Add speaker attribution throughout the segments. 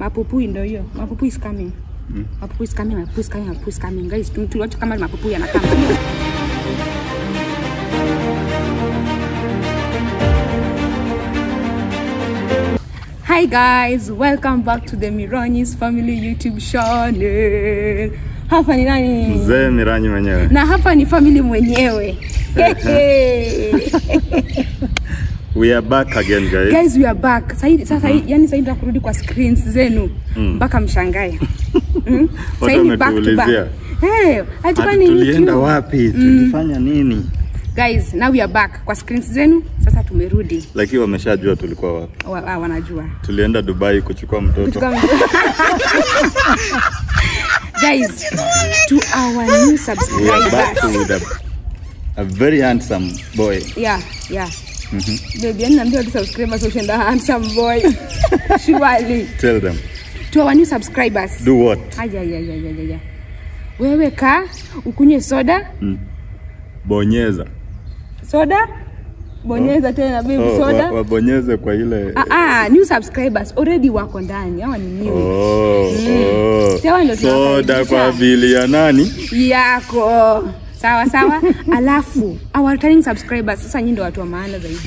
Speaker 1: Mapupu ndio hiyo. Mapupu is coming. Mapupu is coming, mapupu is coming, mapupu is coming. Guys, tuliwacha kama mapupu yanakama. Hi guys, welcome back to the Miranyis Family YouTube channel. Hapa ni nani?
Speaker 2: Mzee Miranyi mwenyewe.
Speaker 1: Na hapa ni family mwenyewe.
Speaker 2: We are back again, guys.
Speaker 1: Guys, we are back. Sasa yani sasa ndio kurudi kwa screens zenu mpaka mshangae. Sasa ni back to back.
Speaker 2: Tulienda wapi? Tulifanya nini?
Speaker 1: Guys, now we are back kwa screens zenu. Sasa tumerudi.
Speaker 2: Lakini wameshajua tulikuwa wapi.
Speaker 1: Wanajua.
Speaker 2: Tulienda Dubai kuchukua mtoto.
Speaker 1: Guys, to our new subscribers.
Speaker 2: We are back with a very handsome boy.
Speaker 1: Yeah. Baby, I'm not subscribers, so she's a handsome boy. Surely.
Speaker 2: Tell them.
Speaker 1: To our new subscribers.
Speaker 2: Do what?
Speaker 1: Aya. Wewe ka ukunywe soda.
Speaker 2: Bonyeza.
Speaker 1: Soda? Bonyeza tena baby soda.
Speaker 2: Wabonyeze kwa ile.
Speaker 1: New subscribers already wako ndani. Hawa ni new.
Speaker 2: Soda kwa bili ya nani?
Speaker 1: Yako. Sawa. Alafu our returning subscribers sasa nyinyi ndio watu wa maana zaidi.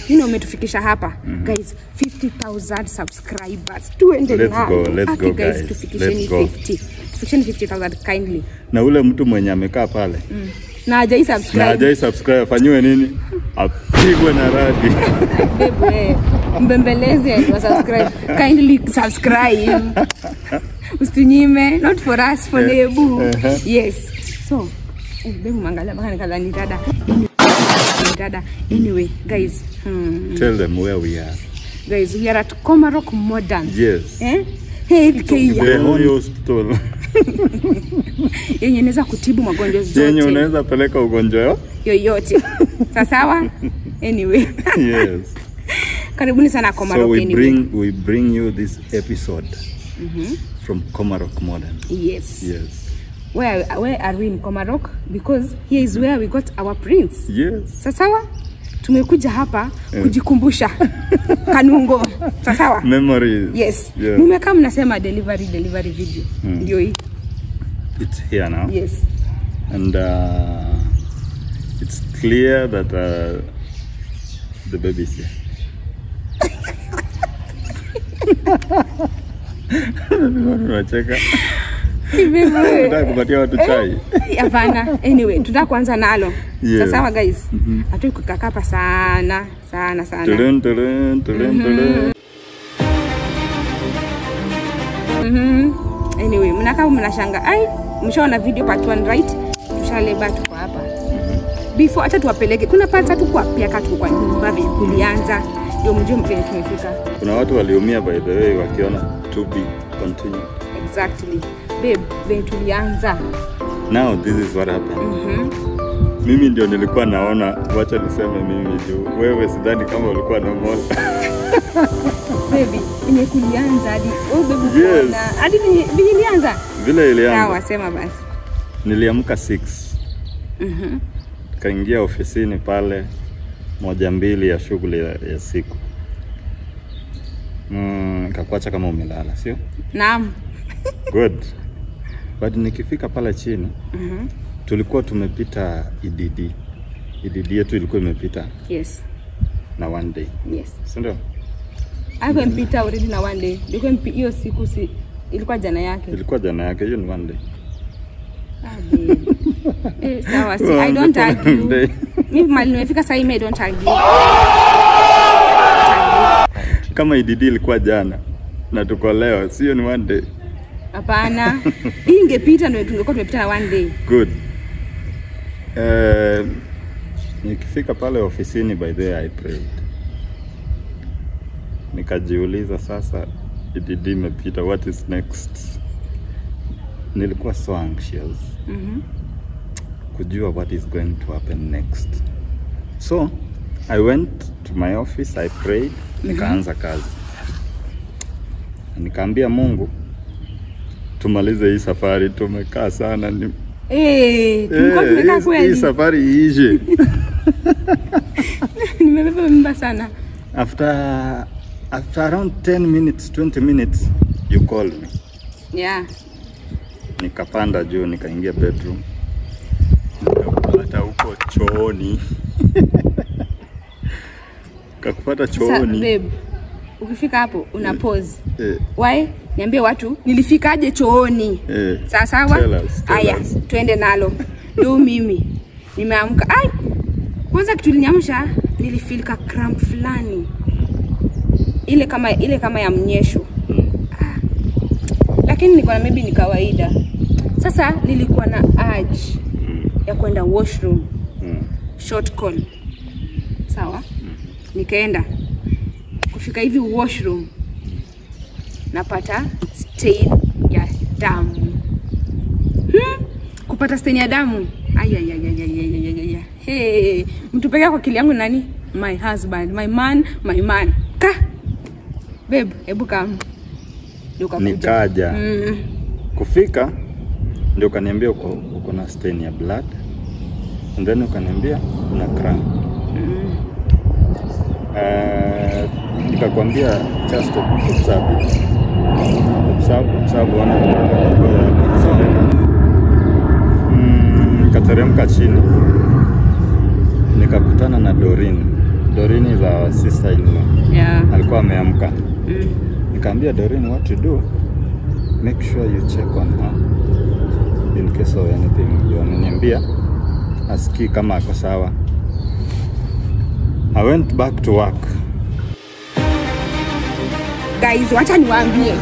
Speaker 1: Nyinyi umetufikisha hapa. Guys, 50,000 subscribers.
Speaker 2: Let's go guys.
Speaker 1: Tufikisheni 50. Tufikisheni 50,000 kindly.
Speaker 2: Na ule mtu mwenye amekaa pale.
Speaker 1: Na hajai subscribe.
Speaker 2: Fanywe nini? Apigwe na radi.
Speaker 1: Bebe, mbembeleze wa subscribe. Kindly subscribe. Usinyime, not for us, for Nebu. Yes. So, bebe mangala baka nikadhani dada. Anyway, guys,
Speaker 2: tell them where we are.
Speaker 1: Guys, we are at Komarok Modern.
Speaker 2: Yes.
Speaker 1: The
Speaker 2: hospital.
Speaker 1: Yenye inaweza kutibu magonjwa zote.
Speaker 2: Yenye unaweza peleka ugonjwa
Speaker 1: yoyote. Sawa? Anyway.
Speaker 2: Yes.
Speaker 1: Karibuni sana Komarok.
Speaker 2: So we bring you this episode from Komarok Modern.
Speaker 1: Yes. Where are we in Komarok? Because here is where we got our prince.
Speaker 2: Yes.
Speaker 1: Sawa? Tumekuja hapa kujikumbusha Kanungo. Sawa?
Speaker 2: Memories.
Speaker 1: Yes. Nimekaa mnasema delivery video. Ndio hii.
Speaker 2: It's here now.
Speaker 1: Yes.
Speaker 2: And it's clear that the baby is here. Unacheka. Nataka kupatia watu chai.
Speaker 1: Hapana. Anyway, tutaka kuanza nalo. Sawa guys. Hatui kukakapa sana.
Speaker 2: Tulun.
Speaker 1: Anyway, mnakaa mnashanga. Mshaona video part 1 right? Tushaleba tuko hapa. Before acha tuwapeleke. Kuna part 3 kwa pia katu kwa nyumba vile kulianza. Ndio mjue mpeni tumefika.
Speaker 2: Kuna watu waliumia by the way wakiona to be continue.
Speaker 1: Exactly. Babe, tulianza.
Speaker 2: Now this is what happened. Mimi ndio nilikuwa naona, wacha niseme mimi juu wewe sidhani kama ulikuwa na moyo.
Speaker 1: Baby, kulianza hadi baby.
Speaker 2: Yes.
Speaker 1: Hadi ilianza.
Speaker 2: Vile ilianza.
Speaker 1: Sawa, sema basi.
Speaker 2: Niliamka 6. Kaingia ofisini pale 1-2 ya shughuli ya siku. Nikakuacha kama umelala, sio?
Speaker 1: Naam.
Speaker 2: Good. But nikifika pale chini, tulikuwa tumepita EDD. EDD yetu ilikuwa imepita.
Speaker 1: Yes.
Speaker 2: Na 1 day.
Speaker 1: Yes.
Speaker 2: Ndio.
Speaker 1: Hapo mpita already na 1 day. Ilikuwa hiyo siku ilikuwa jana yake.
Speaker 2: Hiyo ni 1 day.
Speaker 1: Sawa, I don't argue. Mimi mali nimefika sasa I don't argue.
Speaker 2: Kama EDD ilikuwa jana na tuko leo, sio ni 1 day.
Speaker 1: Hapana. Ingepita ndio tungekuwa tumepita na 1 day.
Speaker 2: Good. Nikifika pale ofisini by the way I prayed. Nikajiuliza sasa EDD imepita, what is next? Nilikuwa so anxious. Kujua what is going to happen next. So I went to my office, I prayed, nikaanza kazi. Nikaambia Mungu tumalize hii safari, tumekaa sana ni
Speaker 1: tulikuwa tumekaa kweli.
Speaker 2: Hii safari iishe.
Speaker 1: Nimebeba mimba sana.
Speaker 2: After After around 10 minutes, 20 minutes, you called me.
Speaker 1: Yeah.
Speaker 2: Nikapanda juu, nikaingia bedroom. Nikapata huko chooni. Kakupata chooni.
Speaker 1: Sasa, babe, ukifika hapo una pause. Why? Niambie watu nilifikaje chooni. Sawa? Aya, twende nalo. Ndio mimi nimeamka. Ai. Kwanza kitu liniamsha nilifeel ka cramp fulani. Ile kama ya mnyesho. Lakini nilikuwa maybe ni kawaida. Sasa nilikuwa na urge ya kwenda washroom. Short call. Sawa? Nikaenda. Kufika hivi washroom napata stain ya damu. Kupata stain ya damu. Ay. Hey, mtu pekee kwa akili yangu nani? My husband, my man. Ka. Babe, hebu come.
Speaker 2: Nikaja. Kufika ndio ukaniambia uko na stain ya blood. And then ukaniambia una cramp. Nikakwambia just observe nikateremka chini, nikakutana na Doreen is our sister-in-law.
Speaker 1: Yeah.
Speaker 2: Alikuwa ameamka. Nikamwambia Doreen, what to do, make sure you check on her in case of anything. Niambia asikii kama ako sawa. I went back to work.
Speaker 1: Guys, wacha niwaambie.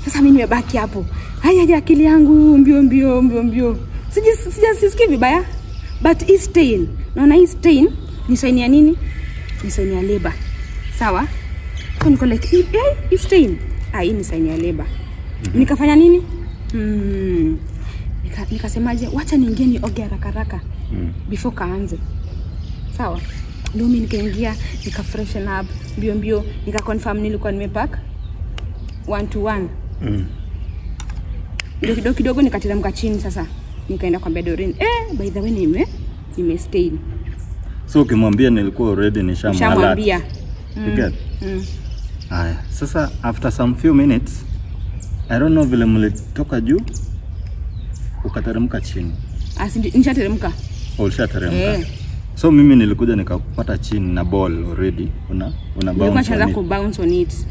Speaker 1: Sasa mimi nimebaki hapo. Haya akili yangu mbio. Sisikii vibaya. But hii stain, naona hii stain ni sign ya nini? Ni sign ya labor. Sawa? Kwa niko like, hii stain. Hii ni sign ya labor. Nikafanya nini? Nikasemaje, wacha niingie nioge haraka before kaanze. Sawa? Ndio mimi nikaingia, nika freshen up mbio, nika confirm nilikuwa nimepack 1 to 1. Ndio kidogo nikateremka chini sasa. Nikaenda kwa Doreen, by the way nime stain.
Speaker 2: So ukimwambia nilikuwa already nishamwambia. You get? Haya, sasa after some few minutes, I don't know vile mlitoka juu ukateremka chini.
Speaker 1: Nishateremka.
Speaker 2: Ulishateremka. So mimi nilikuja nikapata chini na ball already. Una bounce on it.
Speaker 1: Bounce on it.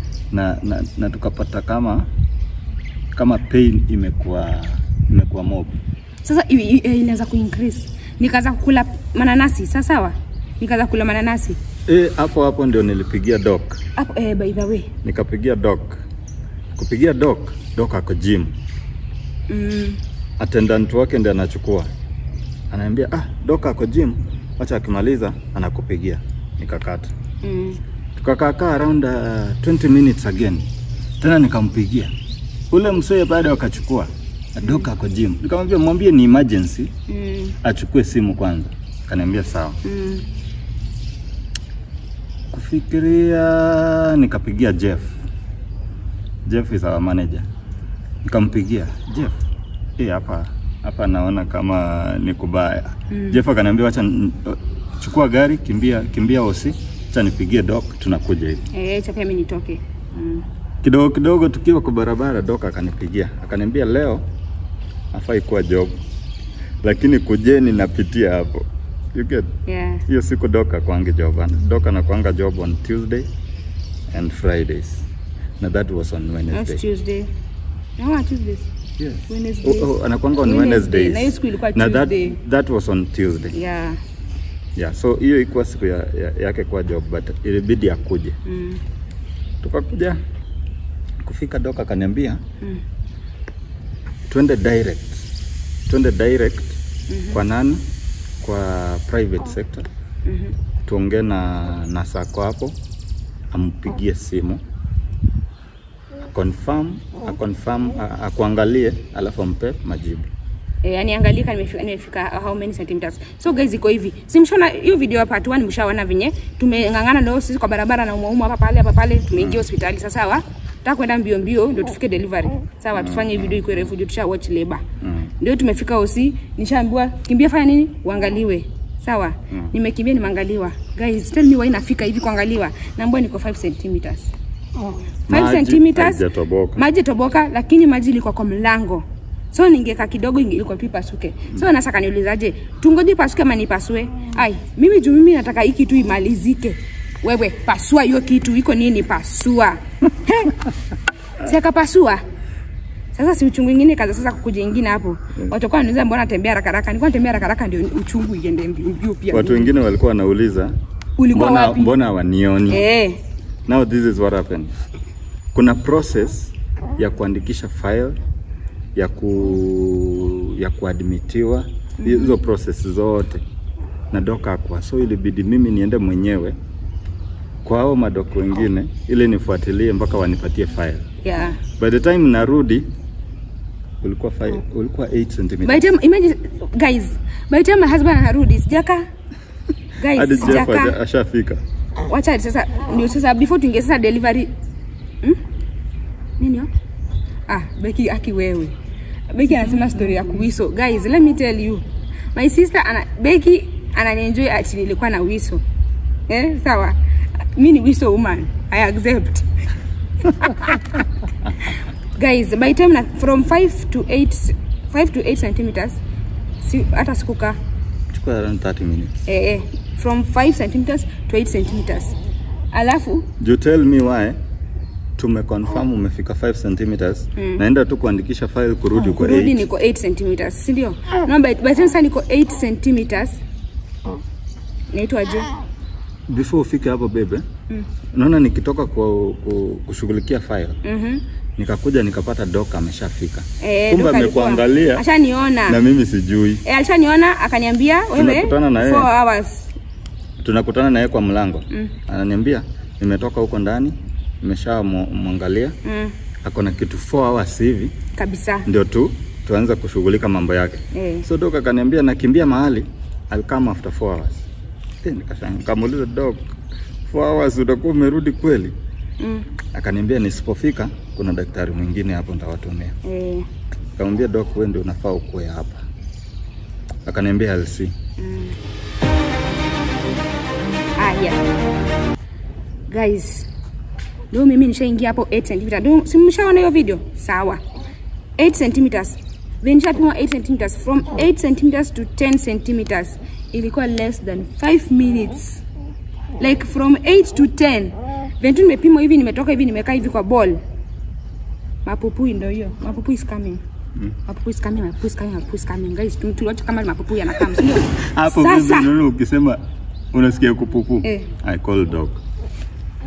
Speaker 2: Na tukapata kama pain imekuwa mob.
Speaker 1: Sasa inaanza ku-increase. Nikaanza kukula mananasi, sawa? Nikaanza kula mananasi.
Speaker 2: Hapo ndio nilipigia doc.
Speaker 1: Hapo by the way.
Speaker 2: Nikapigia doc. Kupigia doc ako gym. Attendant wake ndiye anachukua. Ananiambia, doc ako gym. Wacha akimaliza anakupigia. Nikakata. Tukakaa around 20 minutes again. Tena nikampigia. Ule msee baada akachukua. Doc ako gym. Nikamwambia mwambie ni emergency. Achukue simu kwanza. Kaniambia sawa. Kufikiria nikapigia Jeff. Jeff is our manager. Nikampigia, Jeff, hapa naona kama ni kubaya. Jeff akaniambia wacha chukua gari, kimbia osi, acha nipigie doc, tunakuja hivi.
Speaker 1: Chapa mimi nitoke.
Speaker 2: Kidogo tukiwa kwa barabara doc akanipigia. Akaniambia leo afai kuwa job. Lakini kujeni napitia hapo. You get?
Speaker 1: Yeah.
Speaker 2: Hiyo siku doc akwange job. Doc anakuanga job on Tuesday and Fridays. Na that was on Wednesday.
Speaker 1: That's Tuesday. No, Tuesdays.
Speaker 2: Yes.
Speaker 1: Wednesday.
Speaker 2: Anakuanga on Wednesdays.
Speaker 1: Na hiyo siku ilikuwa Tuesday.
Speaker 2: Na that was on Tuesday.
Speaker 1: Yeah.
Speaker 2: Yeah, so hiyo ilikuwa siku yake kwa job, but ilibidi akuje. Tukakuja. Kufika doc akaniambia twende direct kwa nani? Kwa private sector. Tuongee na sako hapo, ampigie simu. Confirm akuangalie alafu mpe majibu.
Speaker 1: Yani angalia kama nimefika how many centimeters. So guys, iko hivi. Simshona hiyo video hapa part 1 mshaona venye tumengangana leo sisi kwa barabara na umauma hapa pale tumeingia hospitali sasa sawa. Nataka kwenda mbio ndio tufike delivery. Sawa, tufanye video iko refu ndio tusha watch labor. Ndio tumefika hosi, nishaambiwa kimbia fanya nini? Uangaliwe. Sawa? Nimekimbia nimeangaliwa. Guys, tell me why nafika hivi kuangaliwa. Naambiwa niko 5 centimeters. 5 centimeters.
Speaker 2: haijatoboka.
Speaker 1: Maji toboka, lakini maji ilikuwa kwa mlango. So ningeka kidogo ilikuwa pasuke. So nasaka niulizaje, tungoje pasuke ama nipasue? Ai, mimi nataka hiki tu imalizike. Wewe pasua hiyo kitu, iko nini pasua? Sika pasua. Sasa si uchungu mwingine kaza sasa kukuja nyingine hapo. Watu kwa wanauliza mbona tembea haraka haraka? Nilikuwa natembea haraka haraka ndio uchungu iende mbio pia.
Speaker 2: Watu wengine walikuwa wanauliza
Speaker 1: ulikuwa wapi?
Speaker 2: Mbona wanioni? Now this is what happened. Kuna process ya kuandikisha file ya kuadmitiwa, hizo process zote na doka kwa. So ilibidi mimi niende mwenyewe kwa hao madoko wengine ili nifuatilie mpaka wanipatie file.
Speaker 1: Yeah.
Speaker 2: By the time narudi ulikuwa 8 cm.
Speaker 1: By the time, imagine guys, by the time my husband anarudi sijaka. Guys,
Speaker 2: sijaka ashafika.
Speaker 1: Wacha sasa ndio sasa before tuingie sasa delivery. Nini? Becky aki wewe. Becky anasema story ya kuwiso. Guys, let me tell you. My sister Becky ananienjoy ati nilikuwa na wiso. Sawa. Mimi ni wiso woman. I accept. Guys, by time from 5 to 8 centimeters, si hata sikuka.
Speaker 2: Chukua around 30 minutes.
Speaker 1: From 5 centimeters to 8 centimeters. Alafu,
Speaker 2: you tell me why tumeconfirm umefika 5 centimeters, naenda tu kuandikisha file kurudi kwa 8.
Speaker 1: Kurudi niko 8 centimeters, si ndio? No, by time sasa niko 8 centimeters. Naitwaje?
Speaker 2: Before ufike hapo bebe, unaona nikitoka kwa kushughulikia file. Nikakuja nikapata doka ameshafika. Kumbe amekuangalia.
Speaker 1: Ashaniona.
Speaker 2: Na mimi sijui.
Speaker 1: Alishaniona akaniambia wewe 4 hours.
Speaker 2: Tunakutana naye kwa mlango. Ananiambia nimetoka huko ndani, nimeshamwangalia. Ako na kitu 4 hours hivi.
Speaker 1: Kabisa.
Speaker 2: Ndio tuanze kushughulika mambo yake. So doka akaniambia nakimbia mahali, I'll come after 4 hours. Nikashangaa kamuuliza dog 4 hours utakuwa umerudi kweli? Akaniambia nisipofika kuna daktari mwingine hapo nitawatumia. Akamwambia doc wewe ndio unafaa ukue hapa. Akaniambia I'll see.
Speaker 1: Guys, leo mimi nishaingia hapo 8 cm. Ndio simshaona hiyo video? Sawa. 8 cm. Then nishapima 8 cm from 8 cm to 10 cm. Ilikuwa less than 5 minutes. Like from 8 to 10. Then tu nimepima hivi, nimetoka hivi, nimekaa hivi kwa ball. Mapupui ndio hiyo. Mapupui is coming. Mapupui is coming, mapupui is coming, mapupui is coming. Guys, tuache kama mapupui yanakam.
Speaker 2: Hapo vipi ukisema unasikia kupupu? I call dog.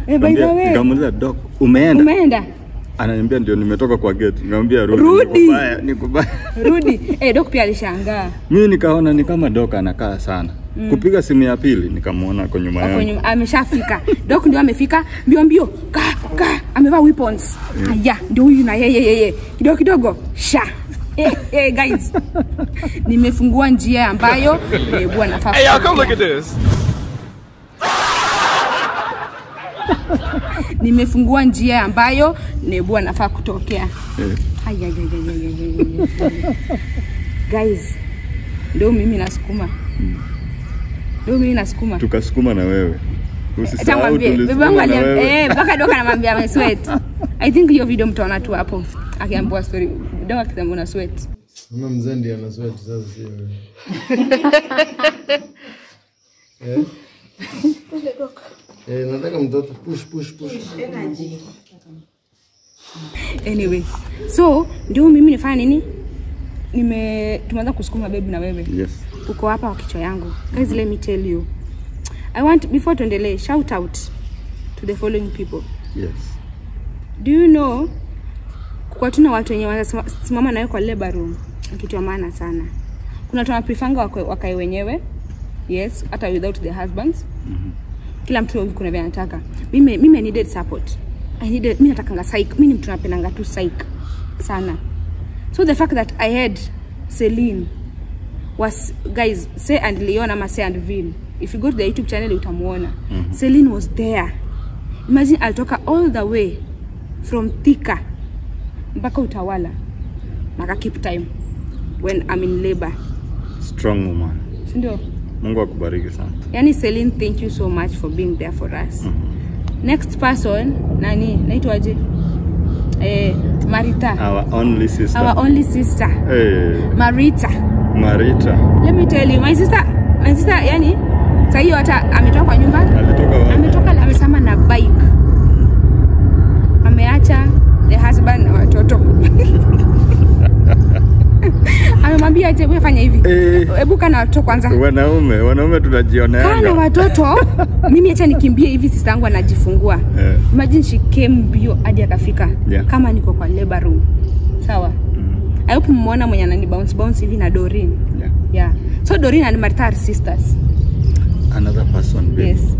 Speaker 1: By the way.
Speaker 2: Nikamuuliza dog, umeenda? Ananiambia ndio nimetoka kwa gate. Nikamwambia rudi. Nikubaya.
Speaker 1: Rudi. Dog pia alishangaa.
Speaker 2: Mimi nikaona ni kama dog anakaa sana. Kupiga simu ya pili nikamuona kwa nyuma yangu. Ameshafika.
Speaker 1: Dog ndio amefika. Mbio. Amevaa weapons. Haya, ndio huyu na yeye. Kidogo. Guys. Nimefungua njia ambayo bwana nafaa.
Speaker 3: Hey, come look at this.
Speaker 1: Nimefungua njia ambayo Nebu anafaa kutokea. Haya. Guys, ndio mimi nasukuma.
Speaker 2: Tukasukuma na wewe.
Speaker 1: Usisahau tulisukuma na wewe. Baka doka anamwambia ame sweat. I think hiyo video mtaona tu hapo. Akiambia story. Doka akisema una sweat.
Speaker 4: Mama mzendi ana sweat sasa sio wewe. Nataka mtoto push.
Speaker 3: Energy.
Speaker 1: Anyway, so ndio mimi nifanya nini? Tumeanza kusukuma baby na wewe.
Speaker 2: Yes.
Speaker 1: Uko hapa kwa kichwa yangu. Guys, let me tell you. I want before tuendelee shout out to the following people.
Speaker 2: Yes.
Speaker 1: Do you know kwa tuna watu wenye wanasimama nawe kwa labor room, kitu maana sana. Kuna watu wanapifanga wakae wenyewe. Yes, hata without the husbands. Kila mtu kuna vile anataka. Mimi needed support. Mimi natakanga psych. Mimi ni mtu napendanga tu psych sana. So the fact that I had Celine was, guys, Say and Leon ama Say and Vin. If you go to the YouTube channel utamuona. Celine was there. Imagine alitoka all the way from Thika mpaka Utawala. Naka keep time when I'm in labor.
Speaker 2: Strong woman.
Speaker 1: Ndio.
Speaker 2: Mungu akubariki sana.
Speaker 1: Yani Celine, thank you so much for being there for us. Next person nani? Naitwaje? Marita.
Speaker 2: Our only sister.
Speaker 1: Our only sister. Marita. Let me tell you, my sister yani sasa hiyo hata ametoka kwa nyumba. Ametoka amesema na bike. Ameacha the husband na watoto. Amemwambia aje wewe fanya hivi. Hebu kana watoto kwanza.
Speaker 2: Wanaume tunajionea.
Speaker 1: Kana watoto mimi acha nikimbie hivi sister yangu anajifungua. Imagine she came bio hadi akafika. Kama niko kwa labor room. Sawa? I hope mmeona mwenye anani bounce hivi na Doreen. Yeah. So Doreen and Martha are sisters.
Speaker 2: Another person, babe,
Speaker 1: yes,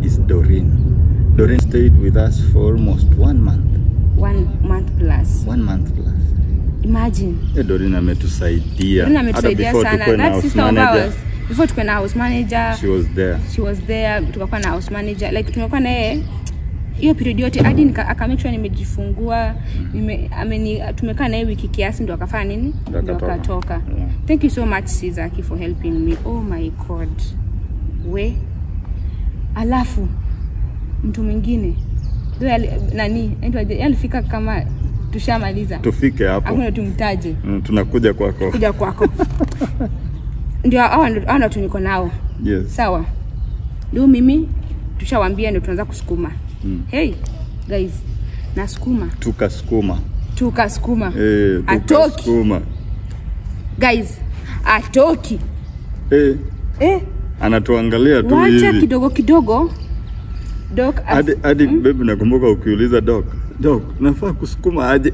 Speaker 2: is Doreen. Doreen stayed with us for almost 1 month.
Speaker 1: 1 month plus.
Speaker 2: 1 month plus.
Speaker 1: Imagine.
Speaker 2: Doreen ametusaidia.
Speaker 1: Sana. That sister of ours. Before tukue na house manager.
Speaker 2: She was there.
Speaker 1: Tukakuwa na house manager. Like tumekuwa na yeye hiyo period yote hadi akamake sure nimejifungua. Tumekaa na yeye wiki kiasi ndo akafanya nini? Ndo akatoka. Yeah. Thank you so much Sizaki for helping me. Oh my god. Alafu mtu mwingine nani alifika kama tushamaliza.
Speaker 2: Tufike hapo.
Speaker 1: Hakuna tumtaje.
Speaker 2: Tunakuja kwako.
Speaker 1: Kuja kwako. Ndio hao tu niko nao.
Speaker 2: Yes.
Speaker 1: Sawa. Ndio mimi tushawaambia ndio tunaanza kusukuma. Hey guys, nasukuma. Tukasukuma. Atoki. Guys, atoki.
Speaker 2: Anatuangalia tu hivi.
Speaker 1: Wacha kidogo. Doc
Speaker 2: hadi baby nakumbuka ukiuliza Doc, nafaa kusukuma aje?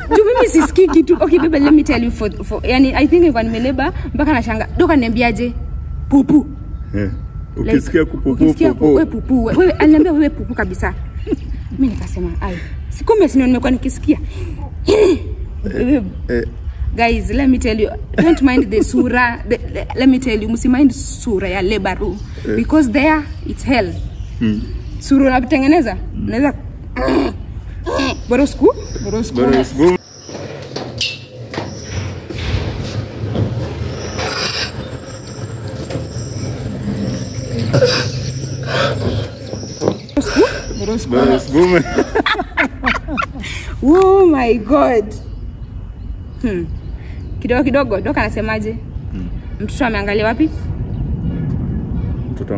Speaker 1: Juu mimi sisikii kitu. Okay baby, let me tell you for yani I think nilikuwa nimeleba mpaka nashanga. Doc ananiambiaje? Pupu.
Speaker 2: Ukisikia kupupu.
Speaker 1: Wewe pupu. Wewe aliniambia wewe pupu kabisa. Mimi nikasema ai. Sikumbe sino nimekuwa nikisikia. Guys, let me tell you, don't mind the sura. Let me tell you, must mind sura ya labor room because there it's hell. Sura unatengeneza, unaweza borosku. Oh my god. Kidogo Doka anasemaje? Mtoto ameangalia wapi?
Speaker 2: Mtoto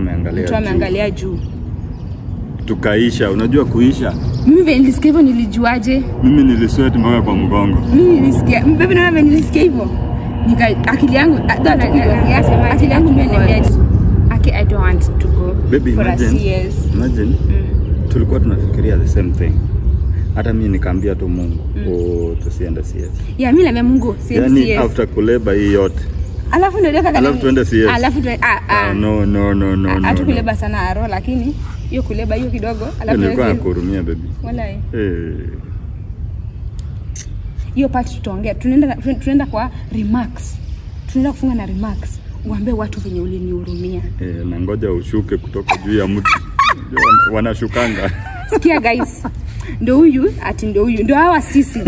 Speaker 2: ameangalia
Speaker 1: juu.
Speaker 2: Tukaisha, unajua kuisha.
Speaker 1: Mimi vile nilisikia hivyo nilijuaje?
Speaker 2: Mimi nilisweat mpaka kwa mgongo.
Speaker 1: Mimi nilisikia, baby naona nilisikia hivyo. Akili yangu mimi niambia I don't want to go
Speaker 2: baby,
Speaker 1: for a CS.
Speaker 2: Imagine tulikuwa tunafikiria the same thing. Hata mimi nikaambia tu Mungu, tusiende CS.
Speaker 1: Yeah, mimi naambia Mungu siende CS.
Speaker 2: Yani after kuleba hii yote.
Speaker 1: Alafu ndio deka
Speaker 2: alafu tuende CS.
Speaker 1: Alafu
Speaker 2: no.
Speaker 1: Hatukuleba sana aro lakini hiyo kuleba hiyo kidogo alafu
Speaker 2: nilikuwa nakuhurumia baby.
Speaker 1: Walai. Hiyo part tutaongea. Tunaenda kwa remarks. Tunaenda kufunga na remarks. Uambie watu venye ulinihurumia.
Speaker 2: Na ngoja ushuke kutoka juu ya mti. Wanashukanga.
Speaker 1: Sikia guys. Ndio huyu ndio hawa sisi.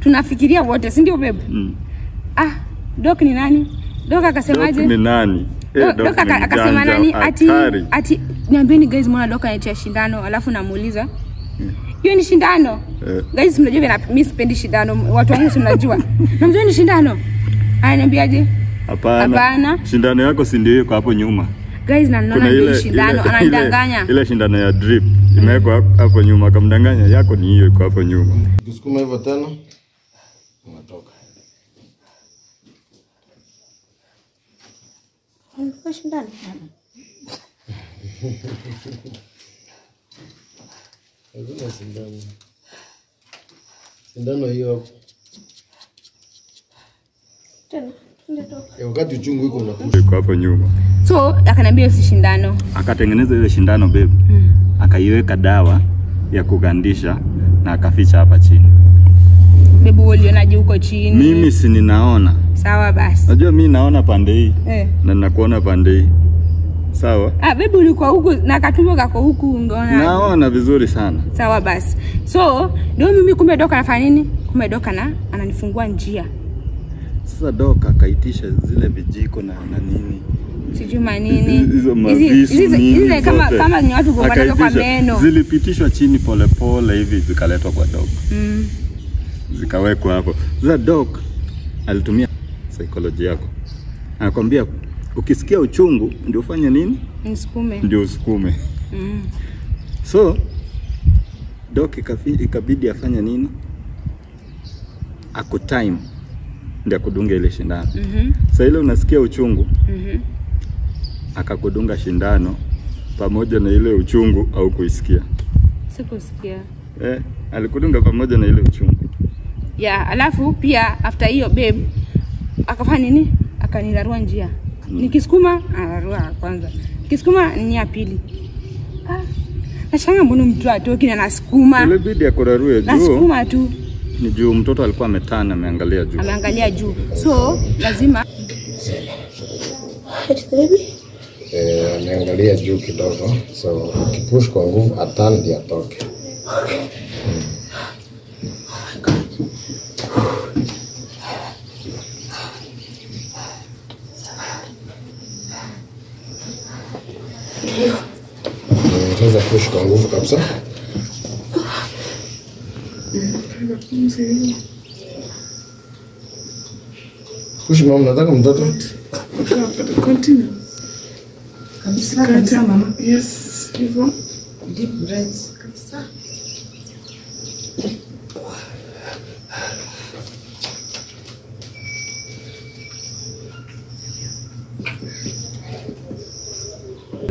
Speaker 1: Tunafikiria wote, si ndio babe? Doc ni nani? Doc akasemaje?
Speaker 2: Doc ni nani?
Speaker 1: Doc akasema nani? Ati niambieni guys, mbona Doc anatia shindano alafu namuuliza. Hiyo ni shindano? Guys, mnajua vile mimi sipendi shindano. Watu wangu si mnajua. Namjua ni shindano. Ananiambiaje?
Speaker 2: Hapana. Shindano yako si ndio iko hapo nyuma.
Speaker 1: Guys, na naona ndio shindano anadanganya.
Speaker 2: Ile shindano ya drip imewekwa hapo nyuma, kamdanganya. Yako ni hiyo iko hapo nyuma.
Speaker 4: Kusukuma hivyo tena. Unatoka.
Speaker 1: Kwa shindano.
Speaker 4: Hazina sindano hiyo. Tena wakati uchungu iko unakuja
Speaker 2: iko hapo nyuma.
Speaker 1: So akaniambia usishindano.
Speaker 2: Akatengeneza ile shindano babe. Akaiweka dawa ya kugandisha na akaficha hapa chini.
Speaker 1: Babe ulionaje huko chini?
Speaker 2: Mimi si ninaona.
Speaker 1: Sawa basi.
Speaker 2: Unajua mimi naona pande hii. Na ninakuona pande hii. Sawa?
Speaker 1: Babe ulikuwa huku na katumbo kako huku ungeona.
Speaker 2: Naona vizuri sana.
Speaker 1: Sawa basi. So, ndio mimi kumbe Doka anafanya nini? Kumbe Doka ananifungua njia.
Speaker 2: Sasa Doka akaitisha zile vijiko na nini.
Speaker 1: sijui manini.
Speaker 2: Hizo mavisu
Speaker 1: Hizi kama ni watu gongana kwa meno.
Speaker 2: Zilipitishwa chini pole hivi zikaletwa kwa dog. Zikawekwa hapo. Za dog alitumia psychology yako. Anakuambia ukisikia uchungu ndio ufanye nini?
Speaker 1: Nisukume.
Speaker 2: Ndio usukume. So dog ikabidi afanye nini? Ako time ndio kudunga ile shindano. Sasa ile unasikia uchungu. Akakudunga shindano pamoja na ile uchungu au kuisikia?
Speaker 1: Sikusikia.
Speaker 2: Alikudunga pamoja na ile uchungu.
Speaker 1: Alafu pia after hiyo babe akafanya nini? Akanirarua njia. Nikisukuma anararua kwanza. Nikisukuma ni ya pili. Nashanga mbona mtu atoki na nasukuma.
Speaker 2: Ile bidii ya kurarua juu.
Speaker 1: Nasukuma tu.
Speaker 2: Ni juu mtoto alikuwa ametana ameangalia juu.
Speaker 1: Ameangalia juu. So lazima
Speaker 4: ameangalia juu kidogo. So ukipush kwa nguvu atandi atoke. Sasa push kwa nguvu kabisa. Push mama, nataka mtoto.
Speaker 5: Continue. Kabisa mama. Yes, hivyo. Deep breaths kabisa.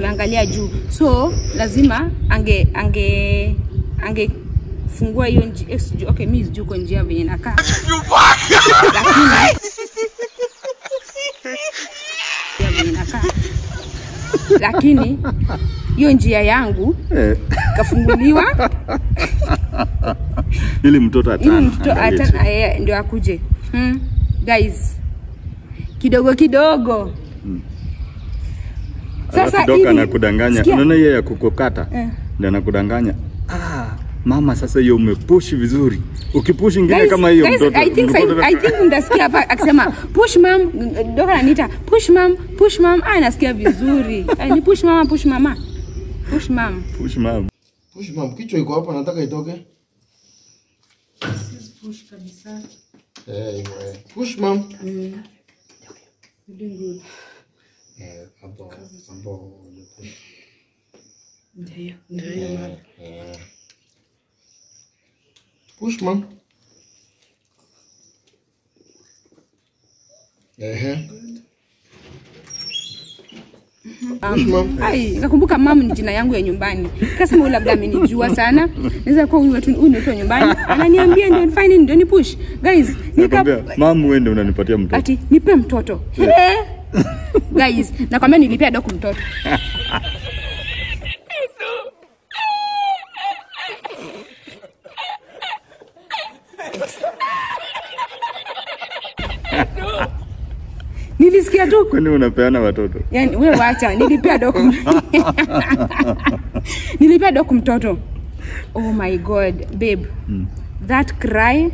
Speaker 1: Angalia juu. So lazima ange fungua hiyo njia. Okay, mimi sijui kwa njia venye nakaa. Lakini hiyo njia yangu kafunguliwa
Speaker 2: ili mtoto atana
Speaker 1: ndio akuje. Guys, kidogo
Speaker 2: sasa doka anakudanganya. Unaona yeye ya kukokata ndio anakudanganya. Mama sasa hiyo umepush vizuri. Ukipush ingine kama hiyo mtoto.
Speaker 1: I think ndasikia hapa akisema push mom, doka ananiita push mom. Nasikia vizuri. Ni push mama. Push mom.
Speaker 4: Kichwa iko hapa nataka itoke.
Speaker 5: Push kabisa.
Speaker 4: Push mom.
Speaker 5: Doing good.
Speaker 4: Hapo.
Speaker 5: Ndio.
Speaker 4: Push mom.
Speaker 1: Nakumbuka mama ni jina yangu ya nyumbani. Kasema labda amenijua sana. Naweza kuwa huyu unaitwa nyumbani. Ananiambia ndio fine ndio ni push. Guys,
Speaker 2: nikamwambia mama wewe ndio unanipatia mtoto.
Speaker 1: Ati nipe mtoto. Guys, nakwambia nilipea doku mtoto. Nilisikia tu.
Speaker 2: Kwani unapeana watoto?
Speaker 1: Yaani wewe acha, nilipea doku mtoto. Oh my god, babe. That cry.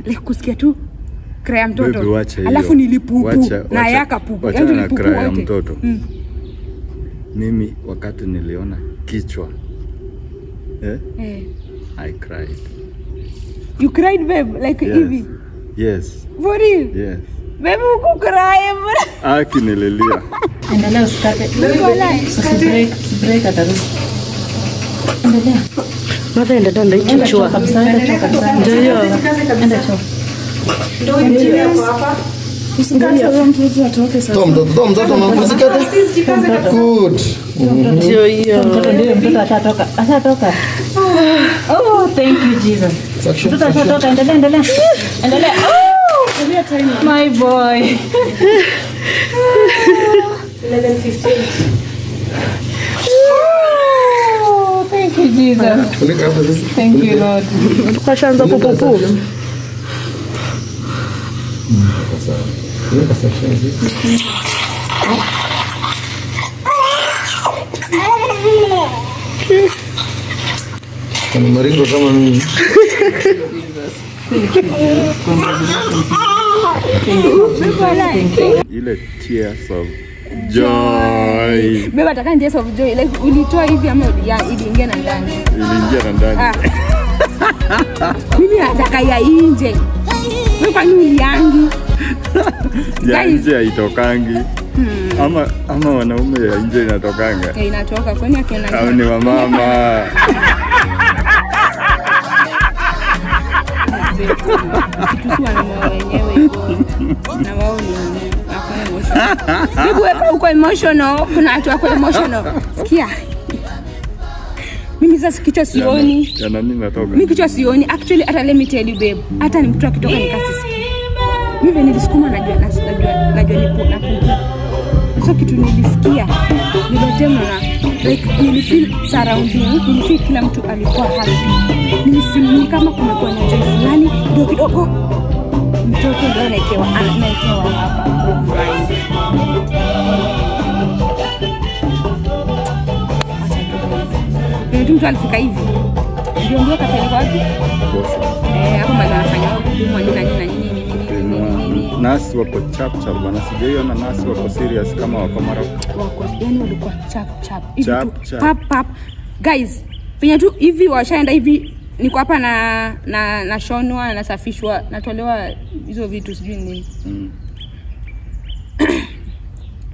Speaker 1: Like kusikia tu cry ya mtoto. Alafu nilipupu na yaka pupu.
Speaker 2: Yaani nilipupu ya mtoto. Mimi wakati niliona kichwa. I cried.
Speaker 1: You cried, babe, like hivi?
Speaker 2: Yes.
Speaker 1: For real?
Speaker 2: Yes.
Speaker 1: Baby, uko cry, bro.
Speaker 2: Nililia.
Speaker 5: Endelea usikate. Break ataruka. Endelea.
Speaker 6: Mother enda ndio ikichua. Ndio hiyo.
Speaker 5: Enda choo. Ndio yako hapa. Usikate huyo mtoto atoke sasa.
Speaker 4: Mtoto usikate. Good.
Speaker 6: Ndio hiyo.
Speaker 5: Mtoto atatoka. Oh, thank you Jesus. Mtoto atatoka, endelea. My boy. 11:15. Oh, thank you Jesus. Thank you Lord.
Speaker 6: Tukashaanza kupupu.
Speaker 4: Kama maringo kama mimi.
Speaker 2: Ile tears of joy.
Speaker 1: Beba ataka tears of joy. Like ulitoa hivi ama iliingia na ndani?
Speaker 2: Iliingia na ndani.
Speaker 1: Mimi nataka ya nje. Wewe kwa nini yangi?
Speaker 2: Ya nje haitokangi. Ama wanaume ya nje inatokanga.
Speaker 1: Inatoka kwani akiona.
Speaker 2: Au ni mama.
Speaker 1: Kitu wana wenyewe na wao ni hakuna emotion. Hebu wewe uko emotional, kuna watu wako emotional. Sikia. Mimi sasa kichwa sioni.
Speaker 2: Ya nani natoka?
Speaker 1: Mimi kichwa sioni. Actually hata let me tell you babe. Hata ni mtu akitoka nikasisi. Mimi nilisukuma najua nipo. So kitu nilisikia. Nilitema na like nilifeel surrounding, nilifeel kila mtu alikuwa happy. Nilifeel kama kuna kwa nje fulani ndio kidogo. Mtoto ndio anaekewa hapa. Mtu alifika hivi. Ndio kapeleka wapi? Hapo mali anafanya huduma nini.
Speaker 2: Nasi wako chap bana, sijaiona nasi wako serious kama wako mara
Speaker 1: wako yani walikuwa chap pap guys fanya tu hivi washaenda hivi niko hapa na shonwa nasafishwa natolewa hizo vitu sijui nini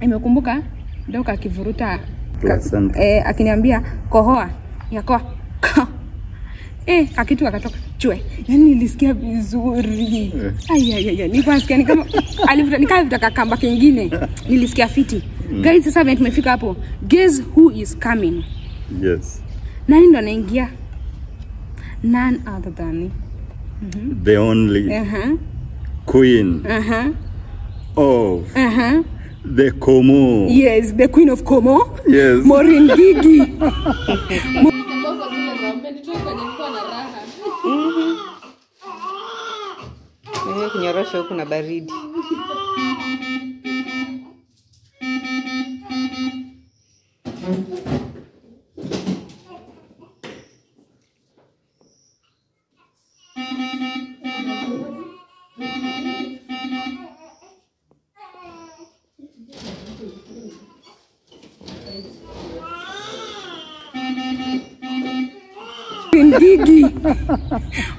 Speaker 1: Nimekumbuka Doka akivuruta akiniambia kohoa yakoa kakitu akatoka chwe. Yaani nilisikia vizuri. Nilikuwa nasikia ni kama alivuta nikavutaka kamba kingine. Nilisikia fiti. Guys sasa vile tumefika hapo. Guess who is coming?
Speaker 2: Yes.
Speaker 1: Nani ndo anaingia? None other than
Speaker 2: the only queen of the Como.
Speaker 1: Yes, the queen of Como.
Speaker 2: Yes.
Speaker 1: Maureen Gigi.
Speaker 6: Kunyorosha huku na baridi.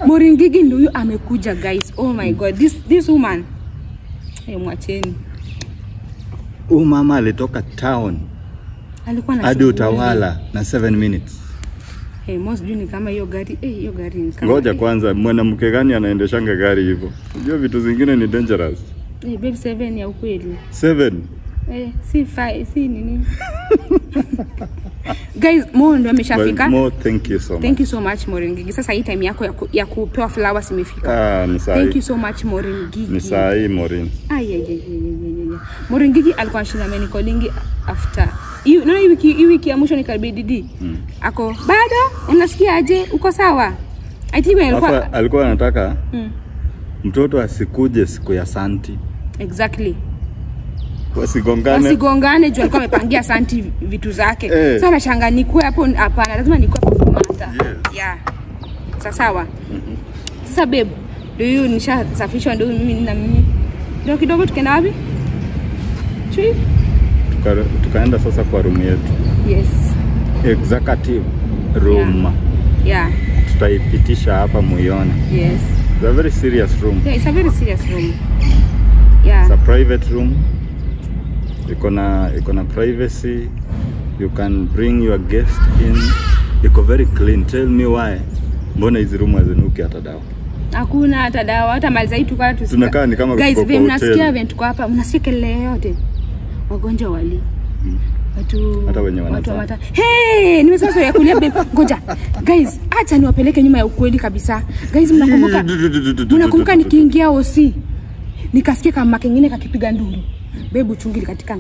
Speaker 1: Maureen Gigi ndio amekuja guys. Oh my god, this woman. Mwacheni.
Speaker 2: Mama alitoka town.
Speaker 1: Alikuwa na
Speaker 2: hadi Utawala na 7 minutes.
Speaker 1: Most juni kama hiyo gari, hiyo gari ni kama.
Speaker 2: Ngoja kwanza, mwanamke gani anaendeshanga gari hivyo? Unajua vitu zingine ni dangerous.
Speaker 1: Babe 7 ya ukweli.
Speaker 2: 7.
Speaker 1: Si 5, si nini? Guys, Mo ndo ameshafika.
Speaker 2: Mo, thank you so much.
Speaker 1: Thank you so much Maureen Gigi. Sasa hii time yako ya kupewa flowers imefika.
Speaker 2: Ni sahi.
Speaker 1: Thank you so much Maureen Gigi.
Speaker 2: Ni sahi Maureen.
Speaker 1: Maureen Gigi alikuwa anashinda calling after. Unaona hii wiki ya mwisho nikaribidi ako bado unasikia aje uko sawa? I think
Speaker 2: alikuwa anataka mtoto asikuje siku ya Santi.
Speaker 1: Exactly.
Speaker 2: Wasigongane
Speaker 1: juu alikuwa amepangia Santi vitu zake. Sasa nashanga nikue hapo hapana lazima nikue hapo mata. Yeah. Sawa. Sasa babe, ndio nishasafishwa ndio mimi na mimi. Ndio kidogo tukaenda wapi?
Speaker 2: Tukaenda sasa kwa room yetu.
Speaker 1: Yes.
Speaker 2: Executive room.
Speaker 1: Yeah.
Speaker 2: Tutaipitisha hapa muione.
Speaker 1: Yes.
Speaker 2: It's a very serious room.
Speaker 1: Yeah, it's a very serious room. Yeah.
Speaker 2: It's a private room. Iko na privacy. You can bring your guest in. Iko very clean. Tell me why. Mbona hizi room hazinuki hata dawa?
Speaker 1: Hakuna hata dawa, hata mali zaidi tukaa tu.
Speaker 2: Tunakaa ni kama
Speaker 1: guys, vile mnasikia event kwa hapa, mnasikia kelele yote. Wagonjwa wali.
Speaker 2: Hata wenye wanataka.
Speaker 1: Hey, nimesema ya kulia babe. Ngoja. Guys, acha niwapeleke nyuma ya ukweli kabisa. Guys, mnakumbuka nikiingia OC. Nikasikia kama kingine kakipiga nduru. Babe chungili katika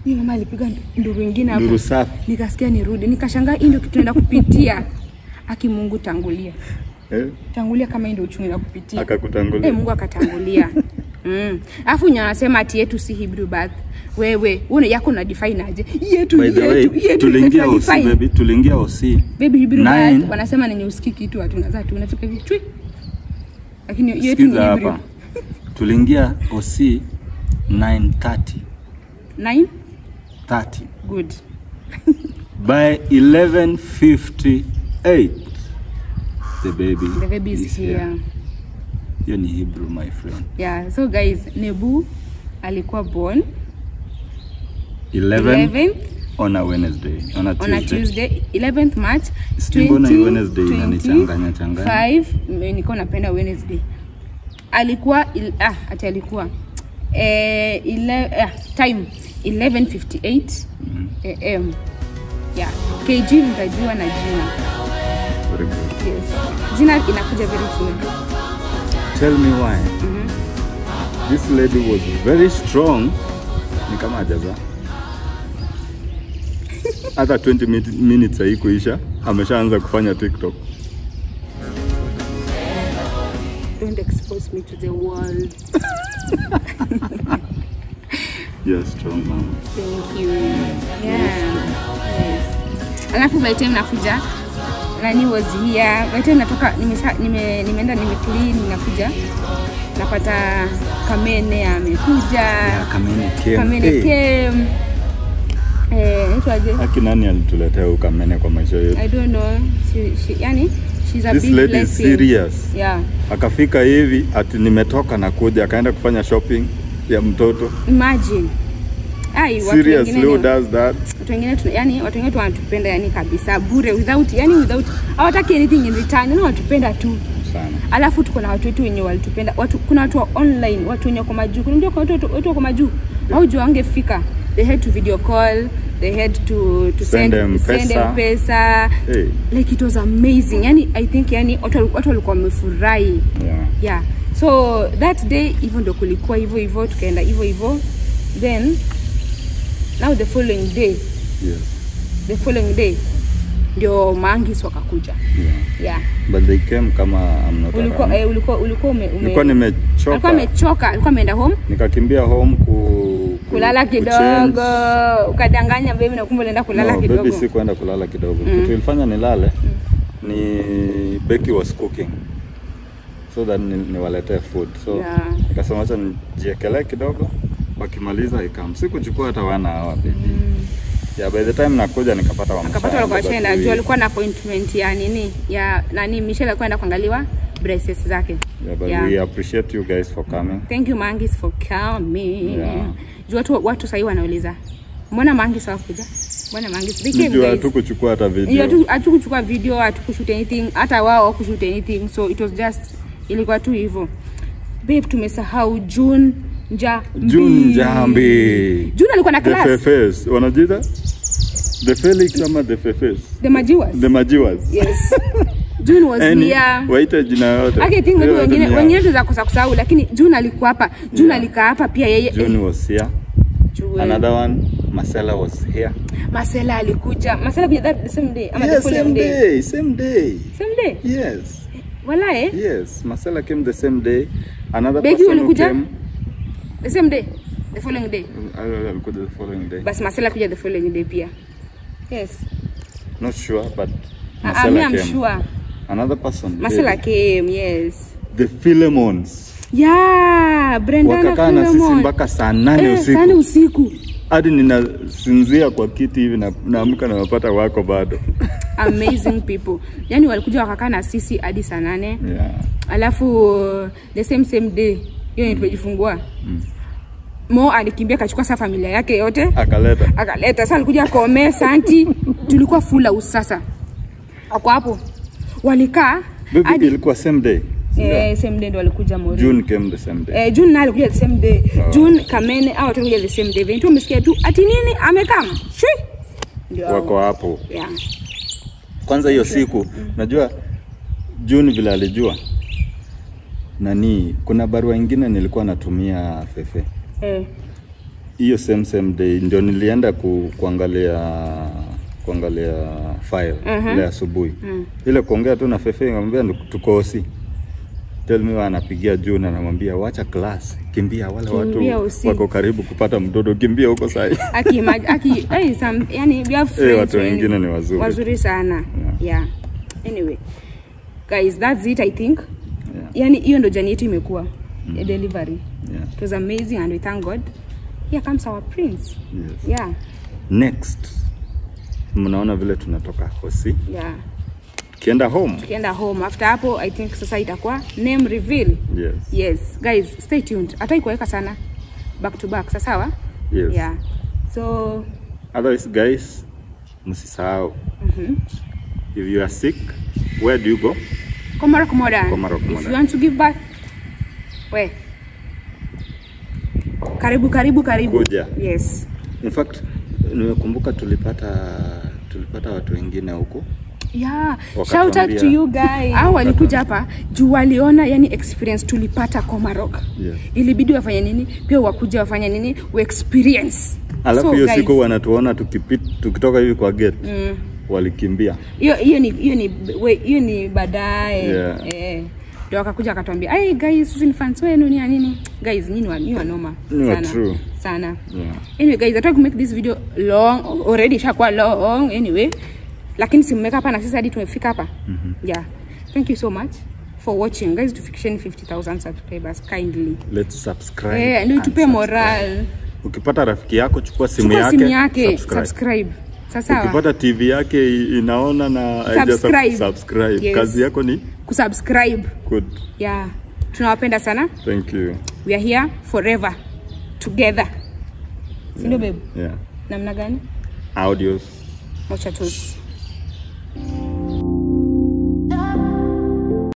Speaker 1: Ni mama alipiga nduru nyingine hapo.
Speaker 2: Nduru safi.
Speaker 1: Nikasikia nirudi. Nikashangaa hii ndio kitu naenda kupitia. Aki Mungu tangulia. Tangulia kama ndio uchungu na kupitia.
Speaker 2: Akakutangulia.
Speaker 1: Mungu akatangulia. Alafu anasema ati yetu si Hebrew bath. Wewe, una yako na define aje? Yetu
Speaker 2: tuliingia OC baby, tuliingia OC.
Speaker 1: Baby Hebrew bath wanasema ni usikiki kitu watu unaza tu unafika hivi chui. Lakini yetu ni Hebrew.
Speaker 2: Tuliingia OC 9:30.
Speaker 1: 9:30. Good.
Speaker 2: By 11:58 the baby
Speaker 1: is here.
Speaker 2: Hiyo ni Hebrew, my friend.
Speaker 1: Yeah, so guys, Nebu alikuwa born
Speaker 2: 11th on a Wednesday, on a Tuesday,
Speaker 1: 11th March
Speaker 2: 2025.
Speaker 1: Niko napenda Wednesday. Alikuwa time 11:58 am. Yeah, KG mtajua na jina.
Speaker 2: Very good.
Speaker 1: Yes. Jina inakuja very soon.
Speaker 2: Tell me why. This lady was very strong. Ni kama ajaza. Hata 20 minutes haikuisha, ameshaanza kufanya TikTok.
Speaker 1: Don't expose me to the world.
Speaker 2: You're strong, mama.
Speaker 1: Thank you. Yeah. Yes. Alafu by time nakuja, Nani was here. By time natoka nimeenda nimeclean, ninakuja napata Kamene amekuja.
Speaker 2: Yeah, Kamene
Speaker 1: came. Nitwaje?
Speaker 2: Haki nani alituletea huko Kamene kwa maisha yetu?
Speaker 1: I don't know. She's a
Speaker 2: This
Speaker 1: big
Speaker 2: lady
Speaker 1: blessing.
Speaker 2: is serious.
Speaker 1: Yeah.
Speaker 2: Akafika hivi ati nimetoka na kuja, akaenda kufanya shopping ya mtoto.
Speaker 1: Imagine.
Speaker 2: Seriously, who does that?
Speaker 1: Watu wengine wanatupenda yani kabisa bure without hawataki anything in return. Wanatupenda tu
Speaker 2: sana.
Speaker 1: Alafu tuko na watu wetu wenye walitupenda. Kuna watu wa online, watu wenye kwa majuu. Kuna watu kwa majuu. Au jua wangefika. They had to video call, they had to send them pesa.
Speaker 2: Hey.
Speaker 1: Like it was amazing. I think watu walikuwa wamefurahi. Yeah. So that day even ndo kulikuwa hivyo tukaenda hivyo. Then now the following day.
Speaker 2: Yes.
Speaker 1: The following day ndio Mangis wakakuja. Yeah.
Speaker 2: But they came kama I'm not
Speaker 1: ulikuwa
Speaker 2: nimechoka.
Speaker 1: Alikuwa ameenda home.
Speaker 2: Nikakimbia home
Speaker 1: kulala kidogo. Ukadanganya baby na kumbe unaenda kulala kidogo.
Speaker 2: Baby si kwenda kulala kidogo. Kitu ilifanya nilale ni Becky was cooking. So that niwaletee food. So nikasema acha nijiekelee kidogo. Wakimaliza ikam. Sikuchukua hata wana hawa baby. Yeah, by the time nakuja nikapata
Speaker 1: walikuwa chenda. Juu alikuwa na appointment ya nini? Ya nani Michelle alikuwa anaenda kuangaliwa braces zake.
Speaker 2: Yeah, but we appreciate you guys for coming.
Speaker 1: Thank you Mangis for coming. Yeah. Juu watu sasa wanauliza. Mbona Mangis hawakuja? Mbona Mangis? They came guys.
Speaker 2: Hatukuchukua hata video.
Speaker 1: Hatukuchukua video, hatukushoot anything. Hata wao hawakushoot anything. So it was just ilikuwa tu hivyo. Babe, tumesahau June Njambi. June alikuwa na class.
Speaker 2: The Fefes. Wanajiita? The Felix ama the Fefes?
Speaker 1: The Majiwas. Yes. June was here.
Speaker 2: Waita jina yote.
Speaker 1: I think wengine tuza kusahau lakini June alikuwa hapa. June alikaa hapa pia yeye.
Speaker 2: June was here. Another one, Marcella was here.
Speaker 1: Marcella alikuja. Marcella kuja the same day ama the following
Speaker 2: day? Same day. Yes.
Speaker 1: Wala
Speaker 2: Yes, Marcella came the same day. Another
Speaker 1: Becky
Speaker 2: person who came
Speaker 1: the same day. The following day.
Speaker 2: Alikuja the following day.
Speaker 1: But Marcella kuja the following day pia. Yes.
Speaker 2: Not sure, but Marcella
Speaker 1: I'm sure.
Speaker 2: Another person.
Speaker 1: Marcella came, yes.
Speaker 2: The Philemons.
Speaker 1: Yeah, Brenda na
Speaker 2: Wakakaa na sisi mpaka saa 8
Speaker 1: usiku.
Speaker 2: Hadi ninasinzia kwa kiti hivi na naamka na napata wako bado.
Speaker 1: Amazing people. Yani walikuja wakakaa na sisi hadi saa 8.
Speaker 2: Yeah.
Speaker 1: Alafu the same day hiyo ni tumejifungua. Mo alikimbia kachukua sa familia yake yote. Akaleta. Sasa alikuja kome santi. Tulikuwa full house sasa. Hapo. Walikaa
Speaker 2: hadi ilikuwa same day.
Speaker 1: Same day ndo walikuja Mori.
Speaker 2: June came the same day.
Speaker 1: June na alikuja the same day. June Kamene au watu the same day. Ventu umesikia tu ati nini amekam. Ndio
Speaker 2: wako hapo.
Speaker 1: Yeah.
Speaker 2: Kwanza hiyo siku najua June vile alijua. Kuna barua nyingine nilikuwa natumia Fefe. Hiyo same day ndio nilienda kuangalia file ile asubuhi. Ile kuongea tu na Fefe nikamwambia tuko OC. Tell me anapigia June anamwambia wacha class, kimbia wale watu wako karibu kupata mtoto, kimbia huko sasa.
Speaker 1: Yani we have friends.
Speaker 2: Watu wengine ni
Speaker 1: wazuri sana. Yeah. Anyway, guys, that's it I think. Yani hiyo ndo jani yetu imekuwa. a delivery.
Speaker 2: Yeah.
Speaker 1: It was amazing and we thank God. Here comes our prince.
Speaker 2: Yes.
Speaker 1: Yeah.
Speaker 2: Next, mnaona vile tunatoka Hosi.
Speaker 1: Yeah.
Speaker 2: Kienda home.
Speaker 1: Tukienda home. After hapo, I think sasa itakuwa name reveal.
Speaker 2: Yes.
Speaker 1: Yes. Guys, stay tuned. Hata kuweka sana. Back to back. Sasa sawa?
Speaker 2: Yes.
Speaker 1: Yeah. So,
Speaker 2: Otherwise, guys, msisahau. If you are sick, where do you go?
Speaker 1: Komarok Modern.
Speaker 2: Komarok
Speaker 1: If
Speaker 2: Modern.
Speaker 1: you want to give birth, where? Karibu.
Speaker 2: Kuja.
Speaker 1: Yes.
Speaker 2: In fact, nimekumbuka tulipata watu wengine huko.
Speaker 1: Yeah,
Speaker 2: Wakatuambia.
Speaker 1: shout out to you guys. Hao walikuja hapa juu waliona yani experience tulipata Komarok.
Speaker 2: Yes.
Speaker 1: Ilibidi wafanye nini? Pia wakuja wafanye nini? We experience.
Speaker 2: Alafu hiyo
Speaker 1: guys,
Speaker 2: siku wanatuona tukitoka hivi kwa gate. Walikimbia.
Speaker 1: Hiyo ni baadaye.
Speaker 2: Yeah.
Speaker 1: Ndio wakakuja akatuambia, "Hey guys, sisi ni fans wenu ni nini?" Guys, nyinyi wa noma sana.
Speaker 2: True.
Speaker 1: Sana.
Speaker 2: Yeah.
Speaker 1: Anyway guys, I try to make this video long, already shakuwa long anyway. Lakini simeka hapa na sisi hadi tumefika hapa. Yeah. Thank you so much for watching. Guys, tufikisheni 50,000 subscribers kindly.
Speaker 2: Let's subscribe.
Speaker 1: Ndio tupe moral.
Speaker 2: Ukipata rafiki yako chukua simu
Speaker 1: yake, subscribe. Sasa
Speaker 2: ukipata TV yake inaona na subscribe.
Speaker 1: Yes.
Speaker 2: Kazi yako ni
Speaker 1: kusubscribe.
Speaker 2: Good.
Speaker 1: Yeah. Tunawapenda sana.
Speaker 2: Thank you.
Speaker 1: We are here forever together. Sindio babe?
Speaker 2: Yeah.
Speaker 1: Namna gani?
Speaker 2: Audios.
Speaker 1: Mocha toes.